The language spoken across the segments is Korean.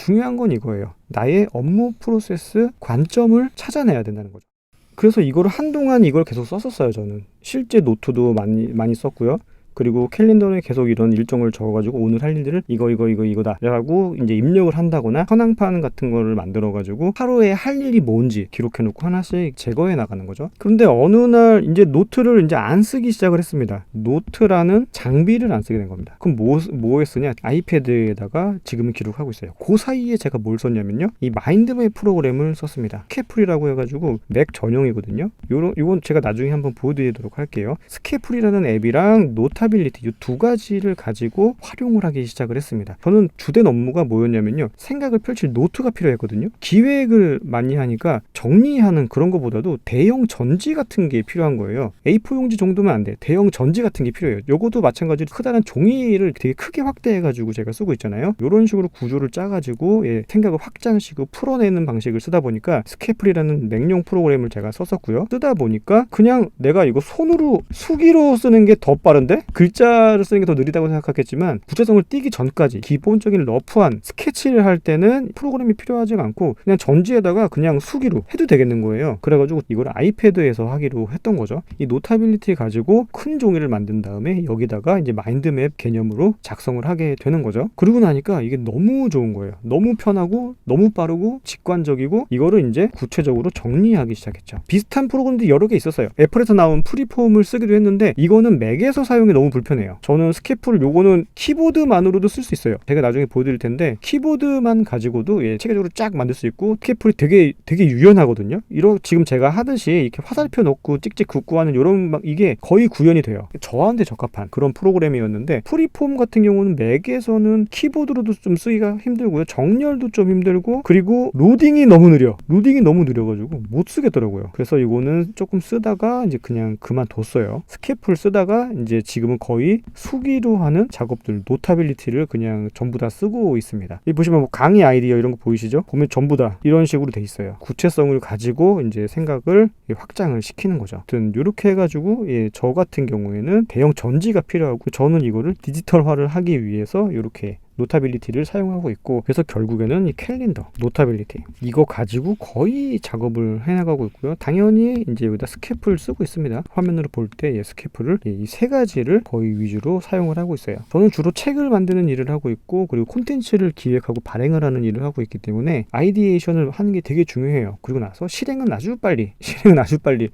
중요한 건 이거예요. 나의 업무 프로세스 관점을 찾아내야 된다는 거죠. 그래서 이거를 한동안 이걸 계속 썼었어요. 저는 실제 노트도 많이 썼고요. 그리고 캘린더에 계속 이런 일정을 적어가지고 오늘 할 일들을 이거다 라고 이제 입력을 한다거나 현황판 같은 거를 만들어가지고 하루에 할 일이 뭔지 기록해놓고 하나씩 제거해 나가는 거죠. 그런데 어느 날 이제 노트를 이제 안 쓰기 시작을 했습니다. 노트라는 장비를 안 쓰게 된 겁니다. 그럼 뭐에 쓰냐? 아이패드에다가 지금은 기록하고 있어요. 그 사이에 제가 뭘 썼냐면요, 이 마인드맵 프로그램을 썼습니다. 스케풀이라고 해가지고 맥 전용이거든요. 이건 제가 나중에 한번 보여드리도록 할게요. 스케풀이라는 앱이랑 노타빌리티 이 두 가지를 가지고 활용을 하기 시작을 했습니다. 저는 주된 업무가 뭐였냐면요, 생각을 펼칠 노트가 필요했거든요. 기획을 많이 하니까 정리하는 그런 것보다도 대형 전지 같은 게 필요한 거예요. A4 용지 정도면 안 돼. 대형 전지 같은 게 필요해요. 요것도 마찬가지로 크다란 종이를 되게 크게 확대해가지고 제가 쓰고 있잖아요. 이런 식으로 구조를 짜가지고 생각을 확장시키고 풀어내는 방식을 쓰다 보니까 스케풀이라는 맥용 프로그램을 제가 썼었고요. 쓰다 보니까 그냥 내가 이거 손으로 수기로 쓰는 게 더 빠른데? 글자를 쓰는 게 더 느리다고 생각했지만 구체성을 띄기 전까지 기본적인 러프한 스케치를 할 때는 프로그램이 필요하지가 않고 그냥 전지에다가 그냥 수기로 해도 되겠는 거예요. 그래가지고 이걸 아이패드에서 하기로 했던 거죠. 이 노타빌리티 가지고 큰 종이를 만든 다음에 여기다가 이제 마인드맵 개념으로 작성을 하게 되는 거죠. 그러고 나니까 이게 너무 좋은 거예요. 너무 편하고 너무 빠르고 직관적이고 이거를 이제 구체적으로 정리하기 시작했죠. 비슷한 프로그램들이 여러 개 있었어요. 애플에서 나온 프리폼을 쓰기도 했는데 이거는 맥에서 사용이 너무 불편해요. 저는 스케풀 요거는 키보드만으로도 쓸 수 있어요. 제가 나중에 보여드릴 텐데 키보드만 가지고도 체계적으로 쫙 만들 수 있고 스케풀이 되게 유연하거든요. 지금 제가 하듯이 이렇게 화살표 넣고 찍찍 긋고 하는 이런 이게 거의 구현이 돼요. 저한테 적합한 그런 프로그램이었는데 프리폼 같은 경우는 맥에서는 키보드로도 좀 쓰기가 힘들고요. 정렬도 좀 힘들고 그리고 로딩이 너무 느려가지고 못 쓰겠더라고요. 그래서 이거는 조금 쓰다가 이제 그냥 그만뒀어요. 스케풀 쓰다가 이제 지금은 거의 수기로 하는 작업들 노타빌리티를 그냥 전부 다 쓰고 있습니다. 이 보시면 뭐 강의 아이디어 이런 거 보이시죠? 보면 전부 다 이런 식으로 돼 있어요. 구체성을 가지고 이제 생각을 확장을 시키는 거죠. 아무튼 이렇게 해가지고 저 같은 경우에는 대형 전지가 필요하고 저는 이거를 디지털화를 하기 위해서 이렇게 노타빌리티를 사용하고 있고 그래서 결국에는 이 캘린더, 노타빌리티 이거 가지고 거의 작업을 해나가고 있고요. 당연히 이제 여기다 스케풀 쓰고 있습니다. 화면으로 볼 때 스케풀을 이 세 가지를 거의 위주로 사용을 하고 있어요. 저는 주로 책을 만드는 일을 하고 있고 그리고 콘텐츠를 기획하고 발행을 하는 일을 하고 있기 때문에 아이디에이션을 하는 게 되게 중요해요. 그리고 나서 실행은 아주 빨리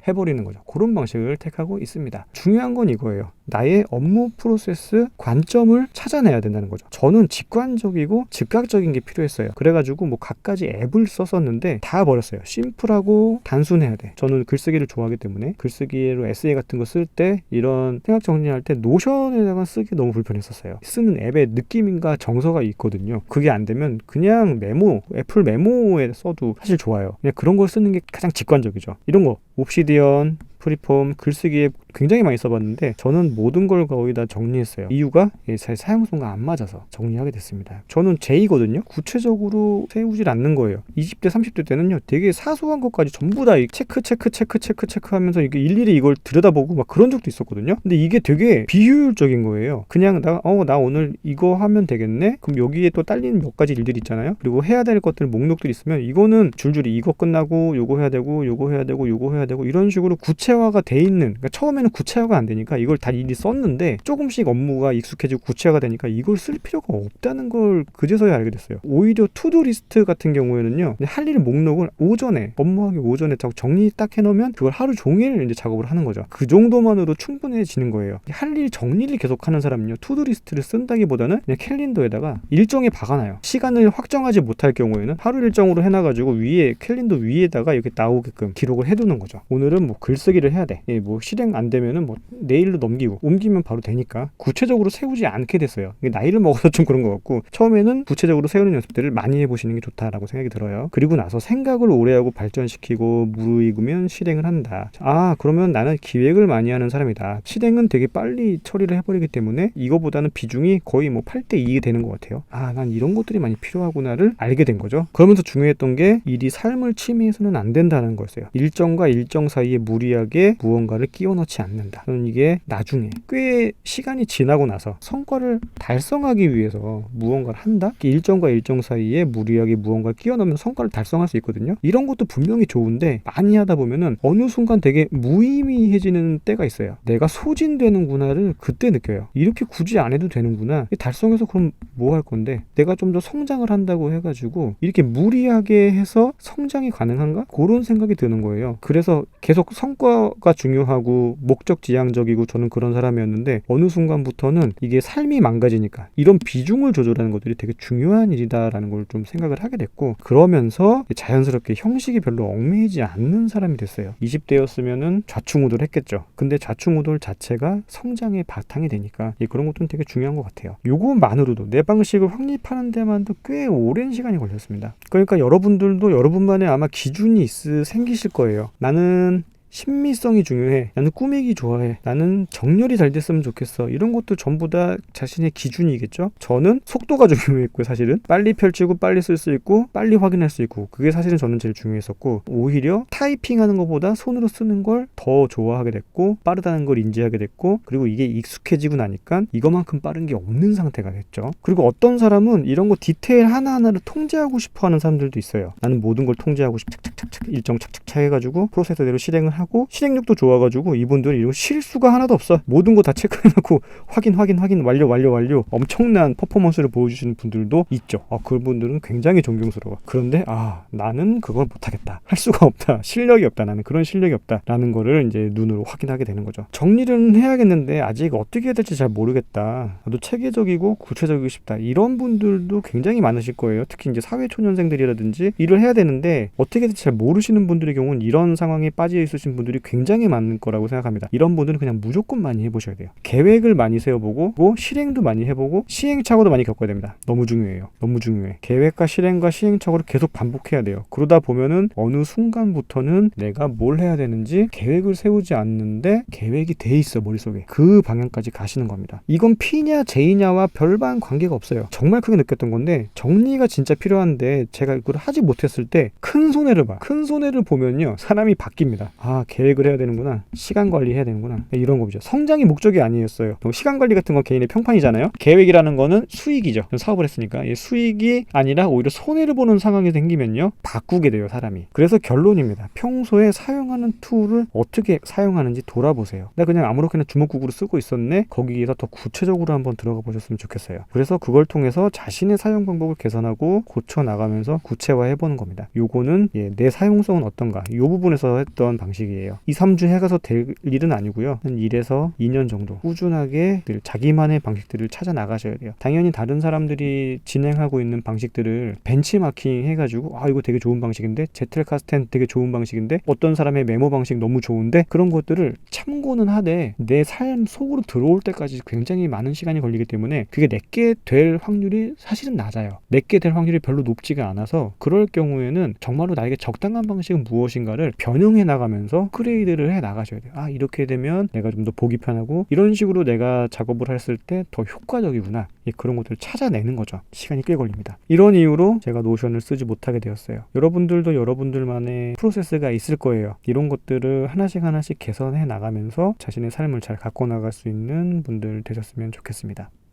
해버리는 거죠. 그런 방식을 택하고 있습니다. 중요한 건 이거예요. 나의 업무 프로세스 관점을 찾아내야 된다는 거죠. 저는 직관적이고 즉각적인 게 필요했어요. 그래가지고 뭐 갖가지 앱을 썼었는데 다 버렸어요. 심플하고 단순해야 돼. 저는 글쓰기를 좋아하기 때문에 글쓰기로 에세이 같은 거 쓸 때 이런 생각 정리할 때 노션에다가 쓰기 너무 불편했었어요. 쓰는 앱의 느낌인가 정서가 있거든요. 그게 안 되면 그냥 애플 메모에 써도 사실 좋아요. 그냥 그런 걸 쓰는 게 가장 직관적이죠. 이런 거 옵시디언, 프리폼, 글쓰기에 굉장히 많이 써봤는데 저는 모든 걸 거의 다 정리했어요. 이유가 사용성과 안 맞아서 정리하게 됐습니다. 저는 J거든요. 구체적으로 세우질 않는 거예요. 20대, 30대 때는요. 되게 사소한 것까지 전부 다 체크 하면서 일일이 이걸 들여다보고 막 그런 적도 있었거든요. 근데 이게 되게 비효율적인 거예요. 그냥 나 오늘 이거 하면 되겠네? 그럼 여기에 또 딸리는 몇 가지 일들이 있잖아요. 그리고 해야 될 것들 목록들이 있으면 이거는 줄줄이 이거 끝나고 요거 해야 되고 이런 식으로 구체화가 돼 있는, 그러니까 처음에는 구체화가 안 되니까 이걸 다 일일이 썼는데 조금씩 업무가 익숙해지고 구체화가 되니까 이걸 쓸 필요가 없다는 걸 그제서야 알게 됐어요. 오히려 투두 리스트 같은 경우에는요, 할 일 목록을 업무하기 오전에 정리 딱 해놓으면 그걸 하루 종일 이제 작업을 하는 거죠. 그 정도만으로 충분해지는 거예요. 할 일 정리를 계속 하는 사람은요, 투두 리스트를 쓴다기보다는 그냥 캘린더에다가 일정에 박아놔요. 시간을 확정하지 못할 경우에는 하루 일정으로 해놔가지고 캘린더 위에다가 이렇게 나오게끔 기록을 해두는 거죠. 오늘은 뭐 글쓰기를 해야 돼. 뭐 실행 안 되면은 뭐 내일로 옮기면 바로 되니까 구체적으로 세우지 않게 됐어요. 나이를 먹어서 좀 그런 것 같고 처음에는 구체적으로 세우는 연습들을 많이 해보시는 게 좋다라고 생각이 들어요. 그리고 나서 생각을 오래하고 발전시키고 무르익으면 실행을 한다. 그러면 나는 기획을 많이 하는 사람이다. 실행은 되게 빨리 처리를 해버리기 때문에 이거보다는 비중이 거의 뭐 8대 2가 되는 것 같아요. 난 이런 것들이 많이 필요하구나를 알게 된 거죠. 그러면서 중요했던 게 일이 삶을 침해해서는 안 된다는 거였어요. 일정과 일정 사이에 무리하게 무언가를 끼워 넣지 좋지 않는다. 저는 이게 나중에 꽤 시간이 지나고 나서 성과를 달성하기 위해서 무언가를 한다? 일정과 일정 사이에 무리하게 무언가를 끼워 넣으면 성과를 달성할 수 있거든요. 이런 것도 분명히 좋은데 많이 하다 보면은 어느 순간 되게 무의미해지는 때가 있어요. 내가 소진되는구나를 그때 느껴요. 이렇게 굳이 안 해도 되는구나. 달성해서 그럼 뭐 할 건데, 내가 좀 더 성장을 한다고 해가지고 이렇게 무리하게 해서 성장이 가능한가? 그런 생각이 드는 거예요. 그래서 계속 성과가 중요하고 목적지향적이고 저는 그런 사람이었는데, 어느 순간부터는 이게 삶이 망가지니까 이런 비중을 조절하는 것들이 되게 중요한 일이다라는 걸 좀 생각을 하게 됐고, 그러면서 자연스럽게 형식이 별로 얽매이지 않는 사람이 됐어요. 20대였으면은 좌충우돌 했겠죠. 근데 좌충우돌 자체가 성장의 바탕이 되니까 그런 것도 되게 중요한 것 같아요. 요것만으로도 내 방식을 확립하는 데만도 꽤 오랜 시간이 걸렸습니다. 그러니까 여러분들도 여러분만의 아마 기준이 생기실 거예요. 나는 신미성이 중요해. 나는 꾸미기 좋아해. 나는 정렬이 잘 됐으면 좋겠어. 이런 것도 전부 다 자신의 기준이겠죠. 저는 속도가 중요했고요. 사실은 빨리 펼치고 빨리 쓸 수 있고 빨리 확인할 수 있고, 그게 사실은 저는 제일 중요했었고, 오히려 타이핑하는 것보다 손으로 쓰는 걸 더 좋아하게 됐고, 빠르다는 걸 인지하게 됐고, 그리고 이게 익숙해지고 나니까 이거만큼 빠른 게 없는 상태가 됐죠. 그리고 어떤 사람은 이런 거 디테일 하나하나를 통제하고 싶어하는 사람들도 있어요. 나는 모든 걸 통제하고 싶어. 착착착착 일정 착착착 해가지고 프로세서대로 실행을 하고, 실행력도 좋아가지고 이분들은 이런 실수가 하나도 없어. 모든 거 다 체크해놓고 확인 완료 엄청난 퍼포먼스를 보여주시는 분들도 있죠. 그분들은 굉장히 존경스러워. 그런데 나는 그걸 못하겠다, 할 수가 없다, 실력이 없다, 나는 그런 실력이 없다 라는 거를 이제 눈으로 확인하게 되는 거죠. 정리를 해야겠는데 아직 어떻게 해야 될지 잘 모르겠다, 나도 체계적이고 구체적이고 싶다, 이런 분들도 굉장히 많으실 거예요. 특히 이제 사회초년생들이라든지 일을 해야 되는데 어떻게 해야 될지 잘 모르시는 분들의 경우는 이런 상황에 빠져 있으신 분들이 굉장히 많을 거라고 생각합니다. 이런 분들은 그냥 무조건 많이 해보셔야 돼요. 계획을 많이 세워보고 실행도 많이 해보고 시행착오도 많이 겪어야 됩니다. 너무 중요해요. 너무 중요해. 계획과 실행과 시행착오를 계속 반복해야 돼요. 그러다 보면은 어느 순간부터는 내가 뭘 해야 되는지 계획을 세우지 않는데 계획이 돼 있어, 머릿속에. 그 방향까지 가시는 겁니다. 이건 P냐 J냐와 별반 관계가 없어요. 정말 크게 느꼈던 건데, 정리가 진짜 필요한데 제가 이걸 하지 못했을 때 큰 손해를 봐. 큰 손해를 보면요, 사람이 바뀝니다. 계획을 해야 되는구나, 시간 관리해야 되는구나, 이런 거죠. 성장이 목적이 아니었어요. 시간 관리 같은 건 개인의 평판이잖아요. 계획이라는 거는 수익이죠. 사업을 했으니까 수익이 아니라 오히려 손해를 보는 상황이 생기면요, 바꾸게 돼요, 사람이. 그래서 결론입니다. 평소에 사용하는 툴을 어떻게 사용하는지 돌아보세요. 나 그냥 아무렇게나 주먹구구로 쓰고 있었네. 거기에서 더 구체적으로 한번 들어가 보셨으면 좋겠어요. 그래서 그걸 통해서 자신의 사용 방법을 개선하고 고쳐 나가면서 구체화해보는 겁니다. 요거는 내 사용성은 어떤가, 이 부분에서 했던 방식이에요. 2, 3주 해가서 될 일은 아니고요. 한 1에서 2년 정도 꾸준하게 자기만의 방식들을 찾아 나가셔야 돼요. 당연히 다른 사람들이 진행하고 있는 방식들을 벤치마킹 해가지고 이거 되게 좋은 방식인데, 제틀카스텐 되게 좋은 방식인데, 어떤 사람의 메모 방식 너무 좋은데, 그런 것들을 참고는 하되 내 삶 속으로 들어올 때까지 굉장히 많은 시간이 걸리기 때문에 그게 내게 될 확률이 사실은 낮아요. 내게 될 확률이 별로 높지가 않아서, 그럴 경우에는 정말로 나에게 적당한 방식은 무엇인가를 변형해 나가면서 업그레이드를 해 나가셔야 돼요. 이렇게 되면 내가 좀 더 보기 편하고, 이런 식으로 내가 작업을 했을 때 더 효과적이구나, 그런 것들을 찾아내는 거죠. 시간이 꽤 걸립니다. 이런 이유로 제가 노션을 쓰지 못하게 되었어요. 여러분들도 여러분들만의 프로세스가 있을 거예요. 이런 것들을 하나씩 개선해 나가면서 자신의 삶을 잘 갖고 나갈 수 있는 분들 되셨으면 좋겠습니다.